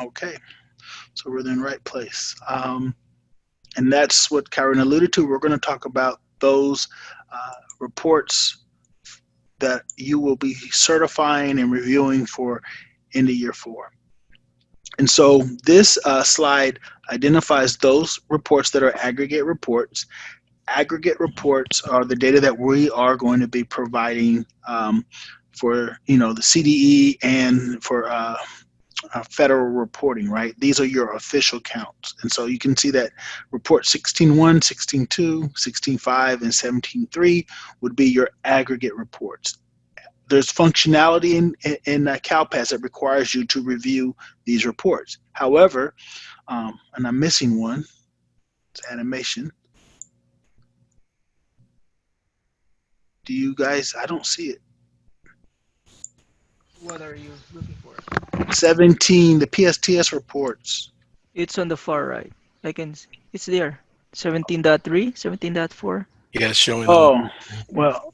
Okay, so we're in the right place. And that's what Karen alluded to. We're going to talk about those reports that you will be certifying and reviewing for end of year 4. And so this slide identifies those reports that are aggregate reports. Aggregate reports are the data that we are going to be providing for the CDE and for federal reporting, right? These are your official counts. And so you can see that report 16.1, 16.2, 16.5, and 17.3 would be your aggregate reports. There's functionality in CalPAS that requires you to review these reports. However, and I'm missing one, it's animation. Do you guys, I don't see it. What are you looking for? 17, the PSTS reports. It's on the far right. It's there. 17.3, 17.4. Yeah, it's showing on. Oh, well,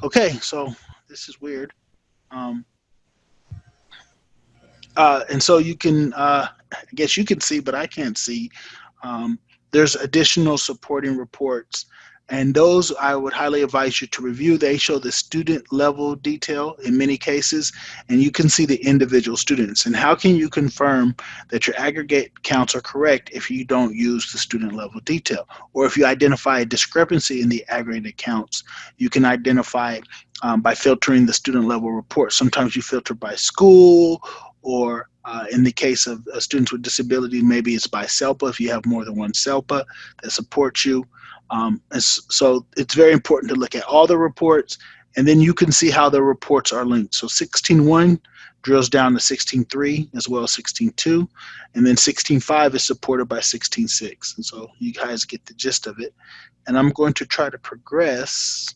okay, so this is weird. And so you can, I guess you can see, but I can't see. There's additional supporting reports, and those I would highly advise you to review. They show the student level detail in many cases, and you can see the individual students. And how can you confirm that your aggregate counts are correct if you don't use the student level detail? Or if you identify a discrepancy in the aggregate counts, you can identify by filtering the student level report. Sometimes you filter by school, or in the case of students with disabilities, maybe it's by SELPA if you have more than one SELPA that supports you. So it's very important to look at all the reports, and then you can see how the reports are linked. So 16.1 drills down to 16.3 as well as 16.2, and then 16.5 is supported by 16.6. And so you guys get the gist of it. And I'm going to try to progress.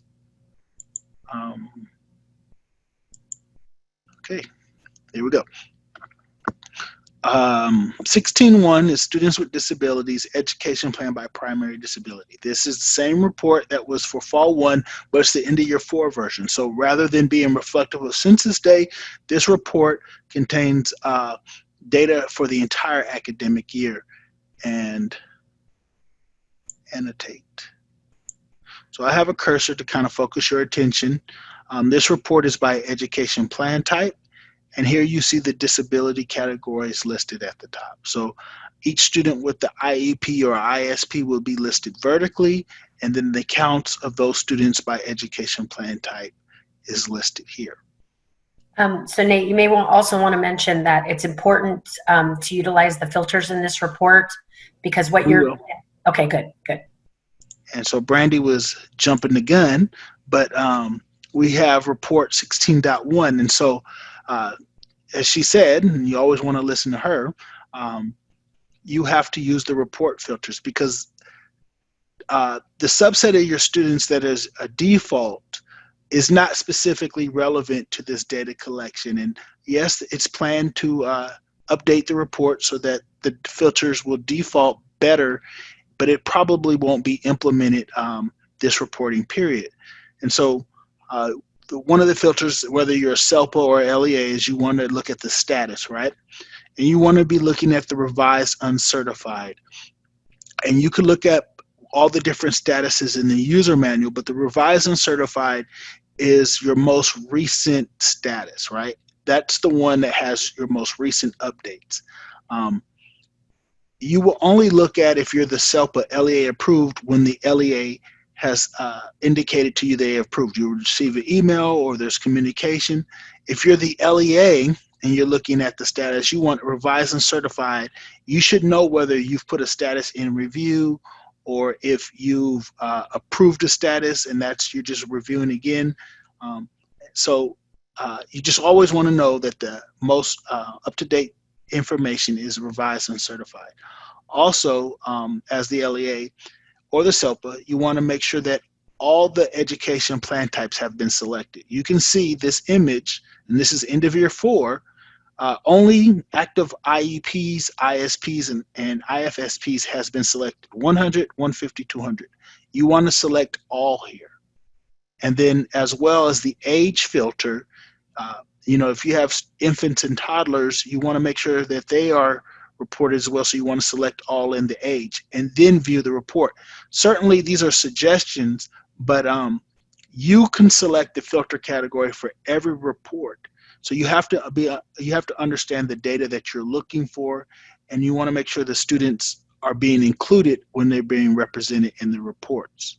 Okay, here we go. 16.1 is Students with Disabilities Education Plan by Primary Disability. This is the same report that was for Fall 1, but it's the end of year 4 version. So rather than being reflective of Census Day, this report contains data for the entire academic year. And annotate. So I have a cursor to kind of focus your attention. This report is by education plan type. And here you see the disability categories listed at the top. So each student with the IEP or ISP will be listed vertically, and then the counts of those students by education plan type is listed here. So Nate, you may also want to mention that it's important to utilize the filters in this report, because what you're, okay, good. And so Brandy was jumping the gun, but we have report 16.1. And so as she said, and you always want to listen to her, you have to use the report filters, because the subset of your students that is a default is not specifically relevant to this data collection. And yes, it's planned to update the report so that the filters will default better, but it probably won't be implemented this reporting period. And so one of the filters, whether you're a SELPA or LEA, is you want to look at the status, right? And you want to be looking at the revised uncertified. And you could look at all the different statuses in the user manual, but the revised uncertified is your most recent status, right? That's the one that has your most recent updates. You will only look at if you're the SELPA LEA approved when the LEA has indicated to you they approved. You receive an email or there's communication. If you're the LEA and you're looking at the status, you want revised and certified, you should know whether you've put a status in review or if you've approved a status and you're just reviewing again. So you just always want to know that the most up-to-date information is revised and certified. Also, as the LEA or the SELPA, you want to make sure that all the education plan types have been selected. You can see this image, and this is end of year 4, only active IEPs, ISPs, and IFSPs has been selected, 100, 150, 200. You want to select all here. And then as well as the age filter, You know, if you have infants and toddlers, you want to make sure that they are reported as well. So you want to select all in the age and then view the report. Certainly, these are suggestions, but you can select the filter category for every report. So you have to understand the data that you're looking for, and you want to make sure the students are being included when they're being represented in the reports.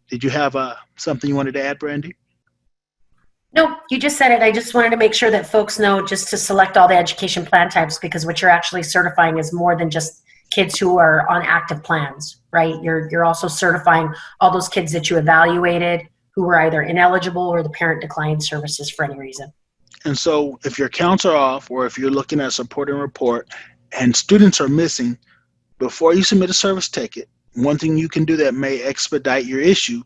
Did you have something you wanted to add, Brandy? No, you just said it. I just wanted to make sure that folks know just to select all the education plan types, because what you're actually certifying is more than just kids who are on active plans, right? You're also certifying all those kids that you evaluated who were either ineligible or the parent declined services for any reason. And so if your counts are off, or if you're looking at support and report and students are missing, before you submit a service ticket, one thing you can do that may expedite your issue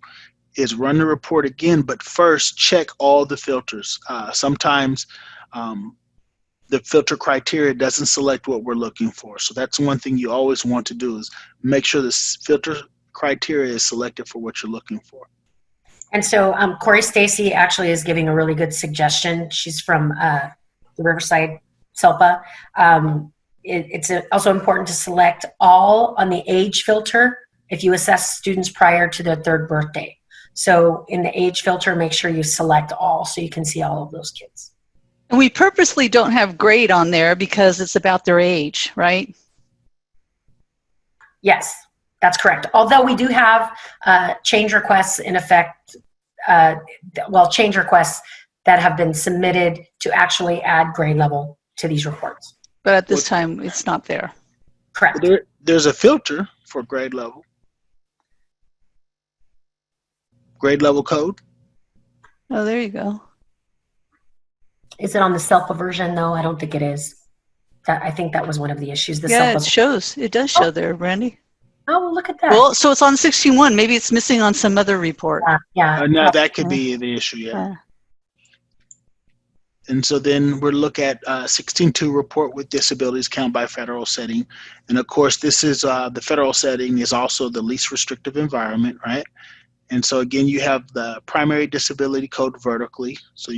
is run the report again, but first check all the filters. Sometimes the filter criteria doesn't select what we're looking for. So that's one thing you always want to do, is make sure the filter criteria is selected for what you're looking for. And so Corey Stacy actually is giving a really good suggestion. She's from the Riverside SELPA. It's also important to select all on the age filter if you assess students prior to their 3rd birthday. So in the age filter, make sure you select all so you can see all of those kids. And we purposely don't have grade on there because it's about their age, right? Yes, that's correct. Although we do have change requests in effect, change requests that have been submitted to actually add grade level to these reports. But at this time, it's not there. Correct. There's a filter for grade level. Grade level code. Oh, there you go. Is it on the SELPA version? No, I don't think it is. I think that was one of the issues. The Yeah, SELPA. it shows. It does show there, Brandy. Oh, well, look at that. Well, so it's on 16.1. Maybe it's missing on some other report. Yeah. No, that could be the issue, yeah. And so then we'll look at 16.2 report with disabilities count by federal setting. And of course, this is the federal setting is also the least restrictive environment, right? And so again, you have the primary disability code vertically. So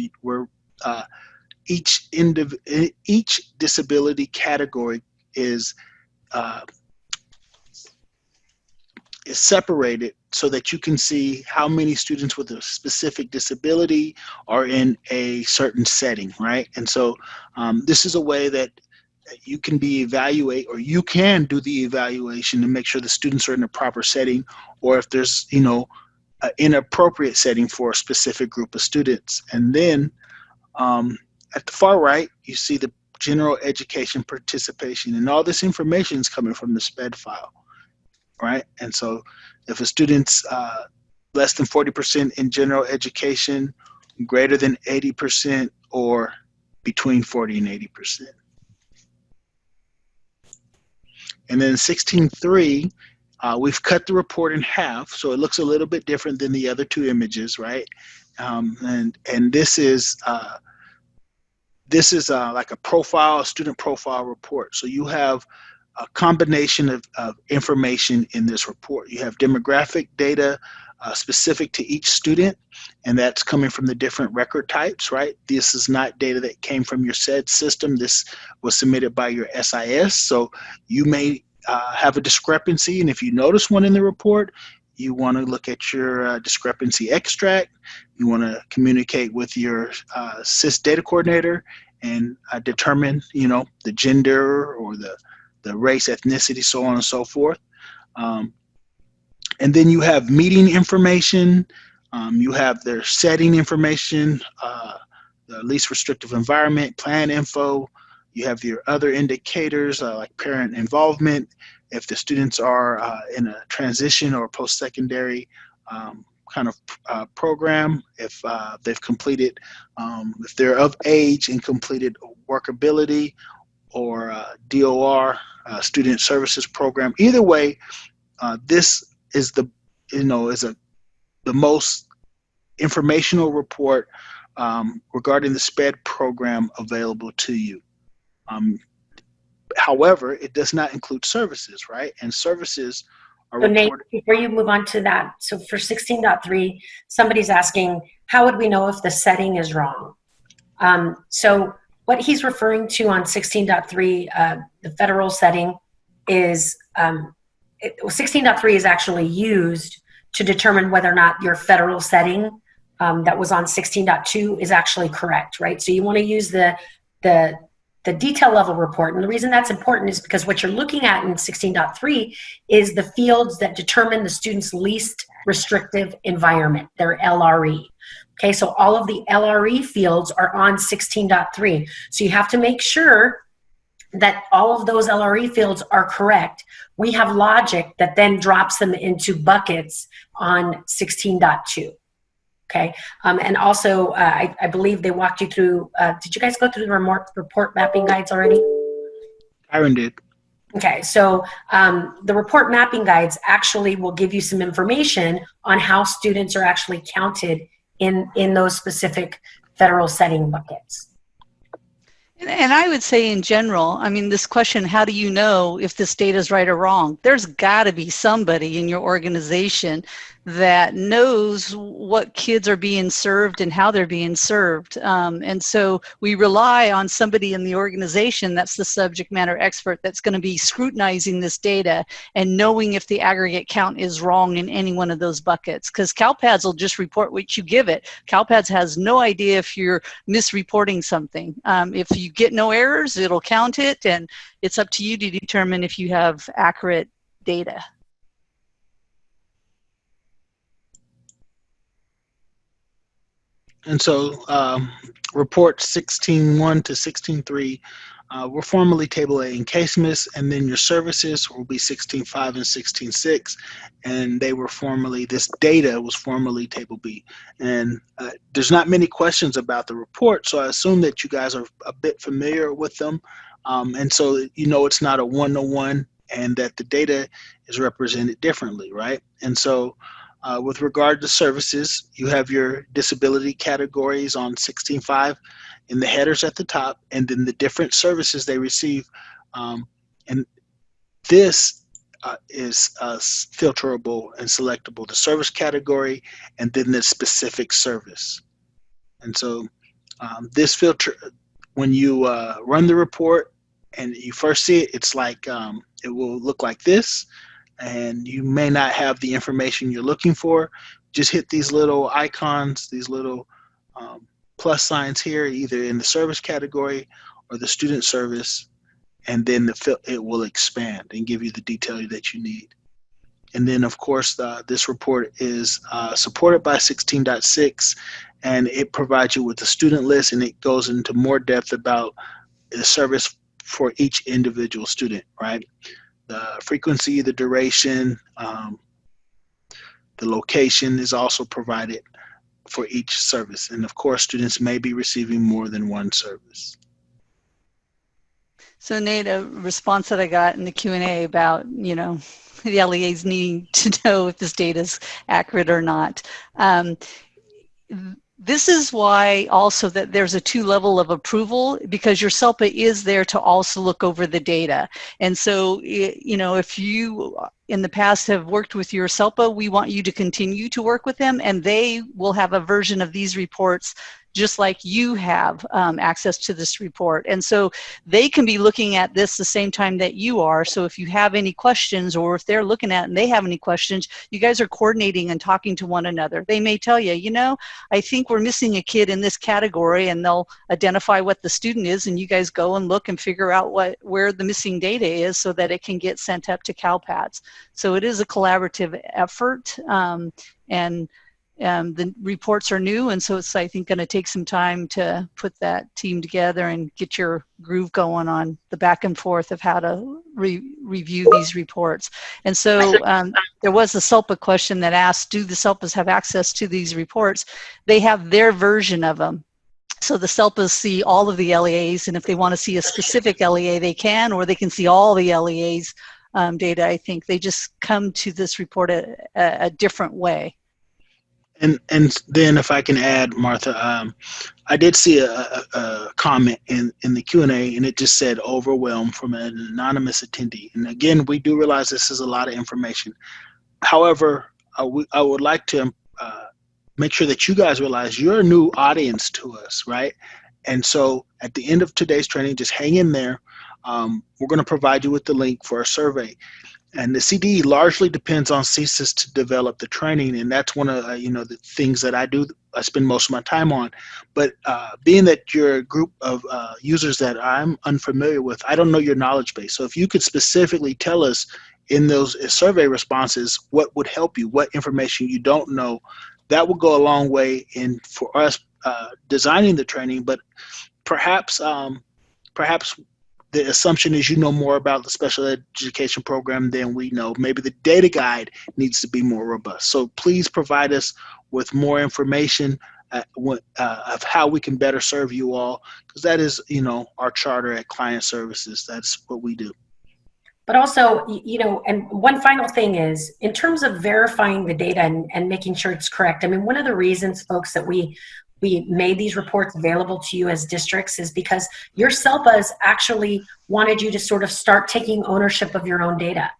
each disability category is separated so that you can see how many students with a specific disability are in a certain setting, right? And so this is a way that you can you can do the evaluation to make sure the students are in the proper setting, or if there's, an inappropriate setting for a specific group of students. And then at the far right, you see the general education participation, and all this information is coming from the SPED file. Right, and so if a student's less than 40% in general education, greater than 80%, or between 40 and 80%. And then 16.3, we've cut the report in half, so it looks a little bit different than the other two images, right? And this is like a student profile report. So you have a combination of information in this report. You have demographic data specific to each student, and that's coming from the different record types, right? This is not data that came from your SEDS system. This was submitted by your SIS, so you may have a discrepancy, and if you notice one in the report, you want to look at your discrepancy extract. You want to communicate with your SIS data coordinator and determine, the gender or the race, ethnicity, so on and so forth. And then you have meeting information. You have their setting information, the least restrictive environment, plan info. You have your other indicators like parent involvement, if the students are in a transition or post-secondary kind of program, if they've completed, if they're of age and completed workability, or DOR, student services program. Either way, this is the most informational report regarding the SPED program available to you. However, it does not include services, right? And services are So Nate, reported. before you move on to that, so for 16.3, somebody's asking, how would we know if the setting is wrong? So what he's referring to on 16.3, the federal setting is, 16.3 is actually used to determine whether or not your federal setting that was on 16.2 is actually correct, right? So you want to use the detail level report. And the reason that's important is because what you're looking at in 16.3 is the fields that determine the student's least restrictive environment, their LRE. Okay, so all of the LRE fields are on 16.3. So you have to make sure that all of those LRE fields are correct. We have logic that then drops them into buckets on 16.2. Okay, and also I believe they walked you through, did you guys go through the report mapping guides already? Aaron did. Okay, so the report mapping guides actually will give you some information on how students are actually counted in those specific federal setting buckets. And I would say in general, I mean, this question, how do you know if this data is right or wrong? There's got to be somebody in your organization that knows what kids are being served and how they're being served. And so we rely on somebody in the organization that's the subject matter expert that's going to be scrutinizing this data and knowing if the aggregate count is wrong in any one of those buckets. Because CalPADS will just report what you give it. CalPADS has no idea if you're misreporting something. If you get no errors, it'll count it, and it's up to you to determine if you have accurate data. And so report 16.1 to 16.3 were formerly Table A encasements, and then your services will be 16.5 and 16.6, and they were formerly, this data was formerly Table B. And there's not many questions about the report, so I assume that you guys are a bit familiar with them, and so you know it's not a one-to-one, and that the data is represented differently, right? And so with regard to services, you have your disability categories on 16.5 in the headers at the top, and then the different services they receive. And this is filterable and selectable, the service category, and then the specific service. And so this filter, when you run the report and you first see it, it's like, it will look like this, and you may not have the information you're looking for. Just hit these little icons, these little plus signs here, either in the service category or the student service, and then it will expand and give you the detail that you need. And then, of course, this report is supported by 16.6, and it provides you with a student list, and it goes into more depth about the service for each individual student, right? The frequency, the duration, the location is also provided for each service. And of course, students may be receiving more than one service. So Nate, a response that I got in the Q&A about, you know, the LEAs needing to know if this data is accurate or not. This is why also that there's a 2-level of approval, because your SELPA is there to also look over the data. And so, you know, if you in the past have worked with your SELPA, we want you to continue to work with them, and they will have a version of these reports just like you have access to this report. And so they can be looking at this the same time that you are. So if you have any questions, or if they're looking at it and they have any questions, you guys are coordinating and talking to one another. They may tell you, you know, I think we're missing a kid in this category, and they'll identify what the student is, and you guys go and look and figure out where the missing data is so that it can get sent up to CalPADS. So it is a collaborative effort, and the reports are new, and so it's, I think, going to take some time to put that team together and get your groove going on the back and forth of how to review these reports. And so there was a SELPA question that asked, do the SELPAs have access to these reports? They have their version of them. So the SELPAs see all of the LEAs, and if they want to see a specific LEA, they can, or they can see all the LEAs data. I think they just come to this report a different way. And then if I can add, Martha, I did see a comment in the Q&A, and it just said overwhelmed from an anonymous attendee. And again, we do realize this is a lot of information. However, I would like to make sure that you guys realize you're a new audience to us, right? And so at the end of today's training, just hang in there. We're going to provide you with the link for a survey. And the CDE largely depends on CSIS to develop the training, and that's one of the things that I spend most of my time on. But being that you're a group of users that I'm unfamiliar with, I don't know your knowledge base. So if you could specifically tell us in those survey responses what would help you, what information you don't know, that will go a long way in for us designing the training. But perhaps the assumption is you know more about the special education program than we know. Maybe the data guide needs to be more robust. So please provide us with more information of how we can better serve you all, because that is, our charter at Client Services. That's what we do. But also, and one final thing is, in terms of verifying the data and making sure it's correct, I mean, one of the reasons, folks, that we made these reports available to you as districts is because your SELPAs actually wanted you to sort of start taking ownership of your own data.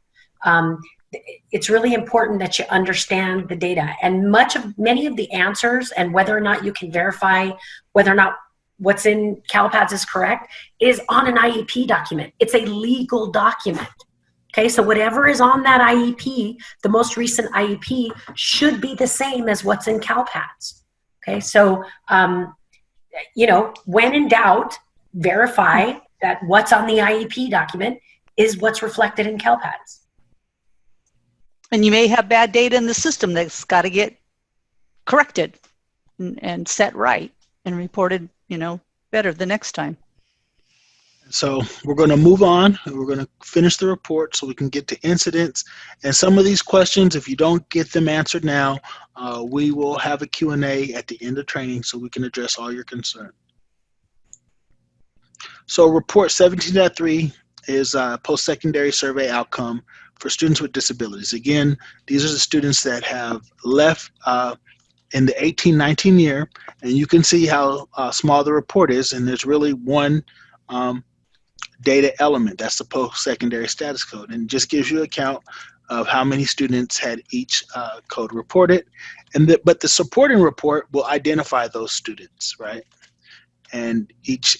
It's really important that you understand the data, and many of the answers and whether or not you can verify whether or not what's in CalPADS is correct is on an IEP document. It's a legal document. Okay, so whatever is on that IEP, the most recent IEP, should be the same as what's in CalPADS. Okay, so, when in doubt, verify that what's on the IEP document is what's reflected in CalPADS. And you may have bad data in the system that's got to get corrected and set right and reported, better the next time. So we're going to move on. We're going to finish the report so we can get to incidents. And some of these questions, if you don't get them answered now, we will have a Q&A at the end of training so we can address all your concerns. So report 17.3 is a post-secondary survey outcome for students with disabilities. Again, these are the students that have left in the 18-19 year, and you can see how small the report is, and there's really one data element. That's the post-secondary status code, and it just gives you a count of how many students had each code reported. But the supporting report will identify those students, right? And each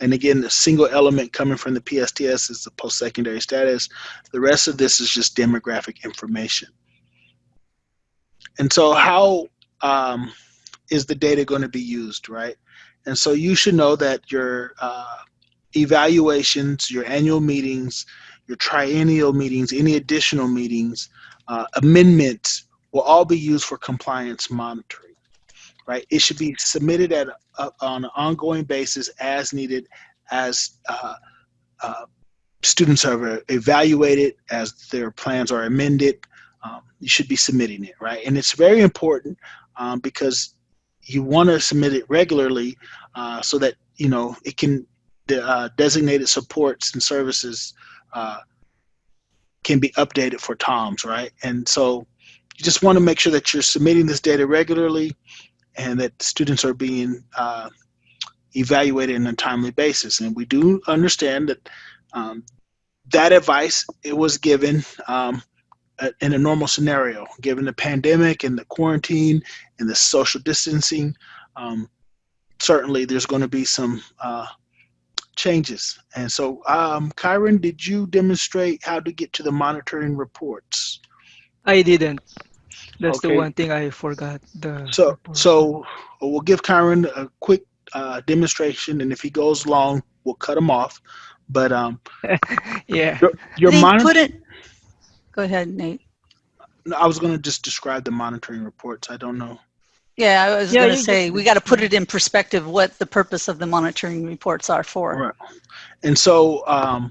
and again, the single element coming from the PSTS is the post-secondary status. The rest of this is just demographic information. And so how is the data going to be used, right? And so you should know that your evaluations, your annual meetings, your triennial meetings, any additional meetings, amendments will all be used for compliance monitoring, right? It should be submitted on an ongoing basis as needed, as students are evaluated, as their plans are amended. You should be submitting it, right? And it's very important because you want to submit it regularly so that, it can, the designated supports and services can be updated for TOMS, right? And so you just want to make sure that you're submitting this data regularly and that students are being evaluated on a timely basis. And we do understand that that advice, it was given in a normal scenario, given the pandemic and the quarantine and the social distancing. Certainly there's going to be some changes. And so, Kyron, did you demonstrate how to get to the monitoring reports? I didn't. That's Okay. the one thing I forgot. So we'll give Kyron a quick demonstration, and if he goes long, we'll cut him off. But yeah. your They monitor. put it. Go ahead, Nate. No, I was going to just describe the monitoring reports. I don't know. Yeah, I was Yeah, going to you say just- we got to put it in perspective what the purpose of the monitoring reports are for. Right. And so,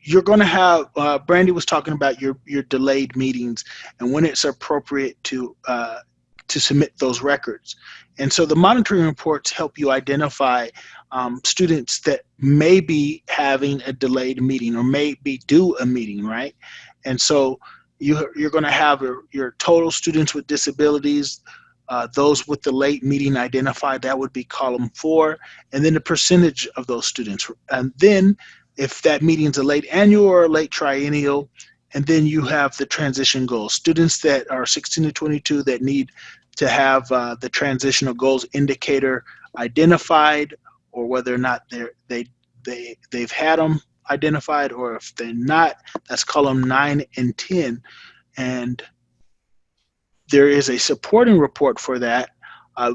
you're going to have, Brandy was talking about your delayed meetings and when it's appropriate to submit those records. And so the monitoring reports help you identify students that may be having a delayed meeting or may be due a meeting, right? And so you're going to have your total students with disabilities, those with the late meeting identified, that would be column 4, and then the percentage of those students. And then if that meeting's a late annual or a late triennial, and then you have the transition goals. Students that are 16 to 22 that need to have the transitional goals indicator identified, or whether or not they've had them identified, or if they're not, that's column 9 and 10. And there is a supporting report for that,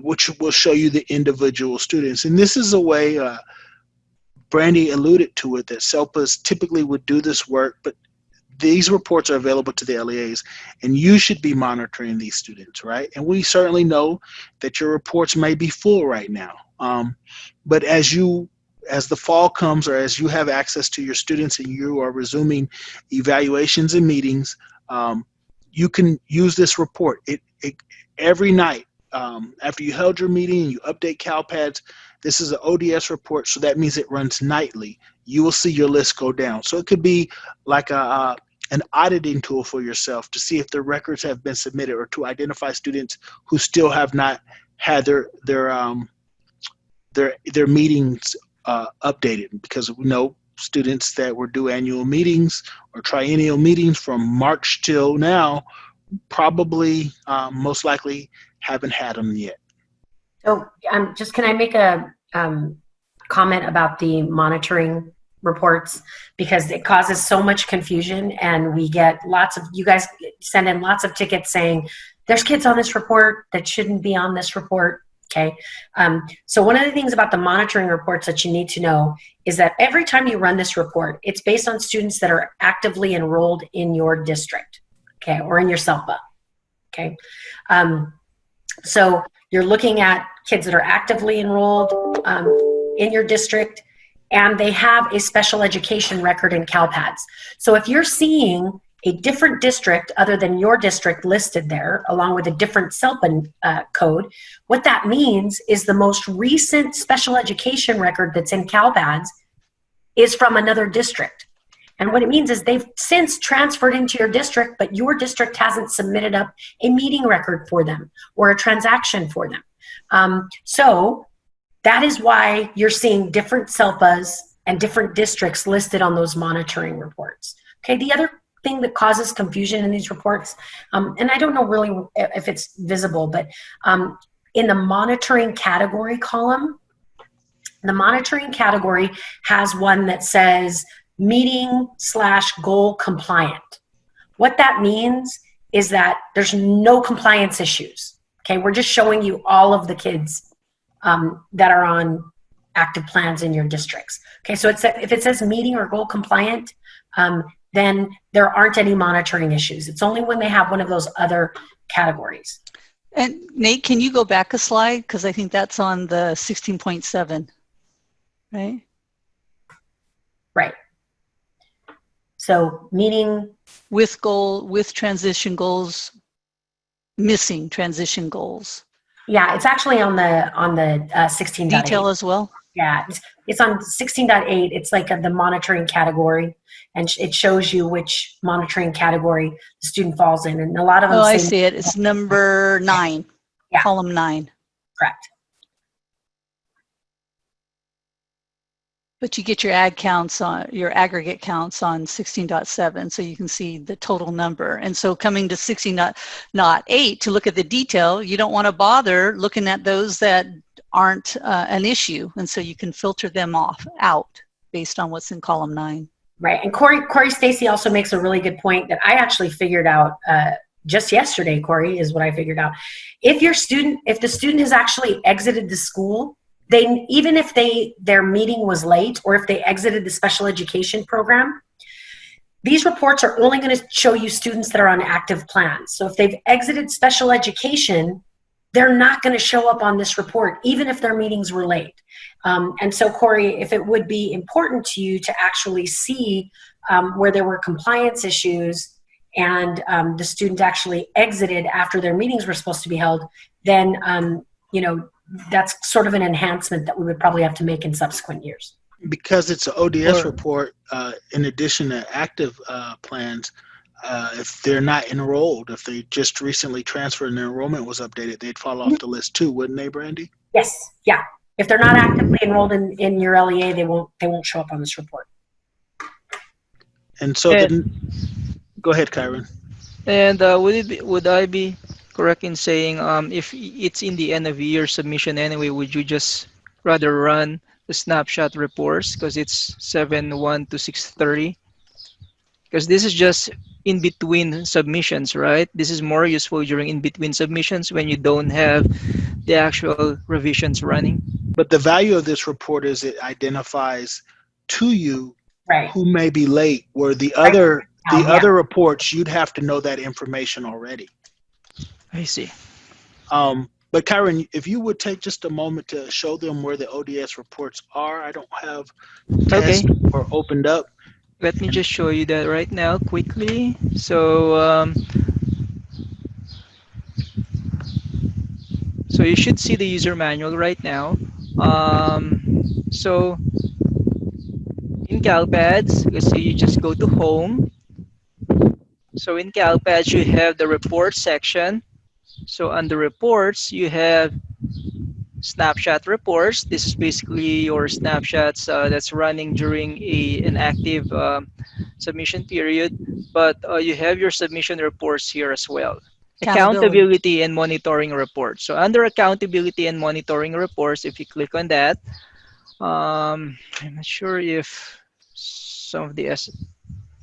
which will show you the individual students. And this is a way, Brandy alluded to it, that SELPAs typically would do this work, but these reports are available to the LEAs, and you should be monitoring these students, right? And we certainly know that your reports may be full right now. But as the fall comes, or as you have access to your students and you are resuming evaluations and meetings, you can use this report. It every night after you held your meeting and you update CalPads. This is an ODS report, so that means it runs nightly. You will see your list go down. So it could be like an auditing tool for yourself to see if the records have been submitted, or to identify students who still have not had their meetings updated, because we know students that were due annual meetings or triennial meetings from March till now probably most likely haven't had them yet. So can I make a comment about the monitoring reports, because it causes so much confusion, and we get you guys send in lots of tickets saying there's kids on this report that shouldn't be on this report. Okay. So one of the things about the monitoring reports that you need to know is that every time you run this report, it's based on students that are actively enrolled in your district, okay, or in your SELPA. Okay. So you're looking at kids that are actively enrolled in your district, and they have a special education record in CalPads. So if you're seeing a different district other than your district listed there, along with a different SELPA code, what that means is the most recent special education record that's in CalPads is from another district. And what it means is they've since transferred into your district, but your district hasn't submitted up a meeting record for them or a transaction for them. So that is why you're seeing different SELPAs and different districts listed on those monitoring reports. Okay, the other thing that causes confusion in these reports, and I don't know really if it's visible, but in the monitoring category column, the monitoring category has one that says meeting/goal compliant. What that means is that there's no compliance issues. Okay, we're just showing you all of the kids that are on active plans in your districts. Okay, so if it says meeting or goal compliant, then there aren't any monitoring issues. It's only when they have one of those other categories. And Nate, can you go back a slide? Because I think that's on the 16.7, right? Right. So meeting with transition goals, missing transition goals. Yeah, it's actually on the 16.8. Detail as well? Yeah, it's on 16.8. It's like the monitoring category, and it shows you which monitoring category the student falls in. And a lot of them I see it. It's number 9, yeah. Column 9. Correct. But you get your your aggregate counts on 16.7, so you can see the total number. And so coming to 16.8 to look at the detail, you don't want to bother looking at those that aren't an issue, and so you can filter them out based on what's in column 9. Right, and Corey Stacy also makes a really good point that I actually figured out just yesterday. Corey, is what I figured out. If the student has actually exited the school, even if their meeting was late, or if they exited the special education program, these reports are only going to show you students that are on active plans. So if they've exited special education, they're not going to show up on this report, even if their meetings were late. And so, Corey, if it would be important to you to actually see where there were compliance issues and the student actually exited after their meetings were supposed to be held, then that's sort of an enhancement that we would probably have to make in subsequent years. Because it's an ODS report, in addition to active plans, if they're not enrolled, if they just recently transferred and their enrollment was updated, they'd fall off the list too, wouldn't they, Brandy? Yes, yeah. If they're not actively enrolled in your LEA, they won't show up on this report. And so then, go ahead, Kyron. And would I be correct in saying if it's in the end of year submission anyway, would you just rather run the snapshot reports because it's 7/1 to 6/30? Because this is just in between submissions, right? This is more useful during in between submissions when you don't have the actual revisions running. But the value of this report is it identifies to you Right. who may be late, where the Right. other reports, you'd have to know that information already. I see. But Kyron, if you would take just a moment to show them where the ODS reports are. I don't have Okay. test or opened up. Let me just show you that right now quickly. So you should see the user manual right now. So in CalPads, let's say you just go to Home. So in CalPads, you have the Reports section. So under Reports, you have Snapshot Reports. This is basically your snapshots that's running during an active submission period. But you have your submission reports here as well. Accountability and monitoring reports. So under accountability and monitoring reports, if you click on that, I'm not sure if some of the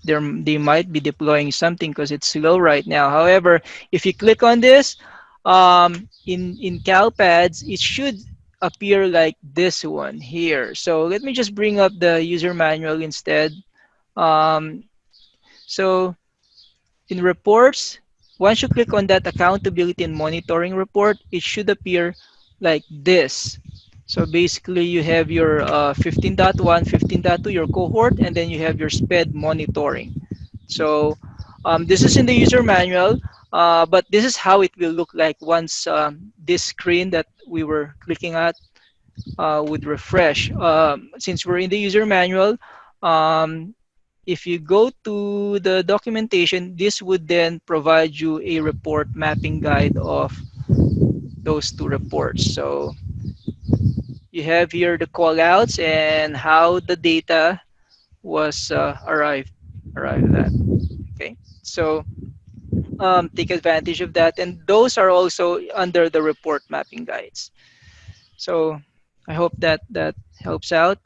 they might be deploying something because it's slow right now. However, if you click on this, in CalPads, it should appear like this one here. So let me just bring up the user manual instead. So in reports, once you click on that accountability and monitoring report, it should appear like this. So basically, you have your 15.1, 15.2, your cohort, and then you have your SPED monitoring. So this is in the user manual, but this is how it will look like once this screen that we were clicking at would refresh. Since we're in the user manual, if you go to the documentation, this would then provide you a report mapping guide of those two reports. So you have here the callouts and how the data was arrived at. Okay, so take advantage of that, and those are also under the report mapping guides. So I hope that that helps out.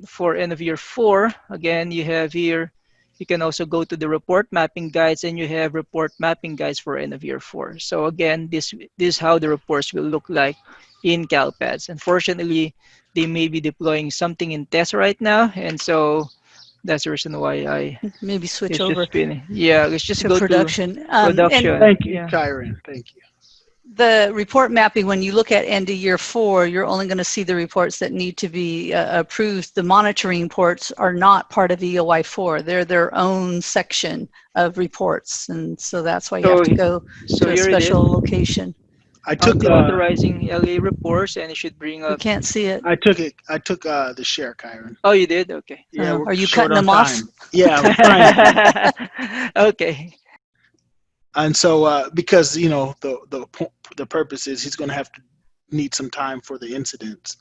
For end of year 4, again, you have here, you can also go to the report mapping guides and you have report mapping guides for end of year 4. So again, this is how the reports will look like in CalPads. Unfortunately, they may be deploying something in test right now, and so that's the reason why I maybe switch it's over just spinning. Yeah, let's just to go production. to production. And Thank you, Yeah. Kyron. Thank you. the report mapping, when you look at end of year 4, you're only going to see the reports that need to be approved. The monitoring reports are not part of EOY 4. They're their own section of reports. And so that's why you have to go to a here it is. special location. I took Authorizing LA reports, and it should bring We up. can't see it. I took the share, Kyron. Oh, you did? Okay. Yeah, we're Are you short cutting on them off? time. Yeah, we're trying. Okay. And so because the purpose is he's going to have to need some time for the incidents.